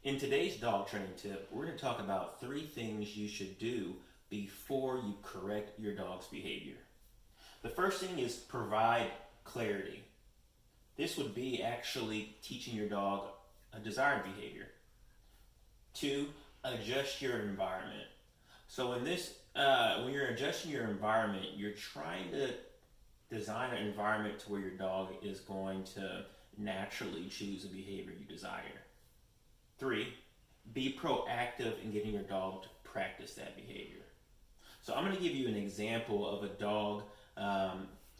In today's dog training tip, we're going to talk about 3 things you should do before you correct your dog's behavior. The first thing is provide clarity. This would be actually teaching your dog a desired behavior. 2, adjust your environment. So when you're adjusting your environment, you're trying to design an environment to where your dog is going to naturally choose a behavior you desire. 3, be proactive in getting your dog to practice that behavior. So I'm going to give you an example of a dog.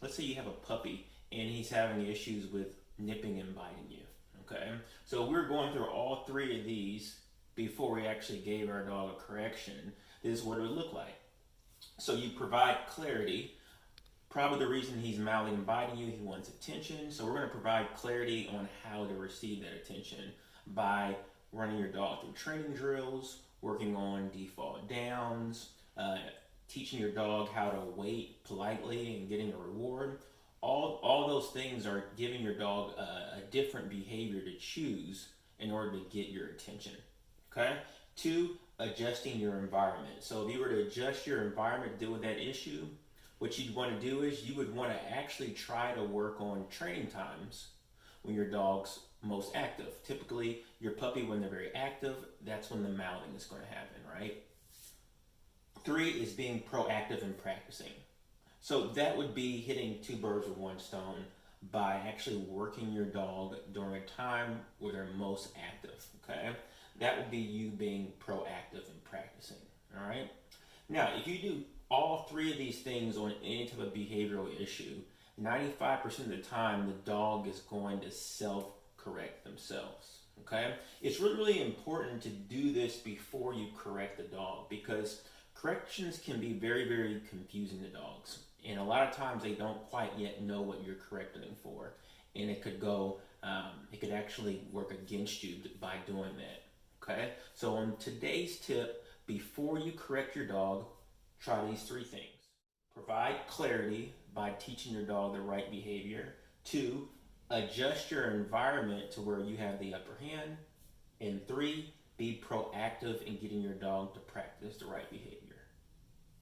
Let's say you have a puppy and he's having issues with nipping and biting you. Okay, so we're going through all 3 of these before we actually gave our dog a correction. This is what it would look like. So you provide clarity. Probably the reason he's mouthing and biting you, he wants attention. So we're going to provide clarity on how to receive that attention by running your dog through training drills, working on default downs, teaching your dog how to wait politely and getting a reward. All those things are giving your dog a different behavior to choose in order to get your attention. Okay? 2, adjusting your environment. So if you were to adjust your environment to deal with that issue, what you'd want to do is you would want to actually try to work on training times when your dog's most active. Typically, your puppy, when they're very active, that's when the mouthing is going to happen, right? 3 is being proactive in practicing. So that would be hitting 2 birds with 1 stone by actually working your dog during a time where they're most active, okay? That would be you being proactive in practicing, all right? Now, if you do all 3 of these things on any type of behavioral issue, 95% of the time the dog is going to self-correct themselves, okay? It's really, really important to do this before you correct the dog because corrections can be very, very confusing to dogs. And a lot of times they don't quite yet know what you're correcting them for. And it could actually work against you by doing that, okay? So on today's tip, before you correct your dog, try these 3 things. Provide clarity by teaching your dog the right behavior. 2, adjust your environment to where you have the upper hand. And 3, be proactive in getting your dog to practice the right behavior.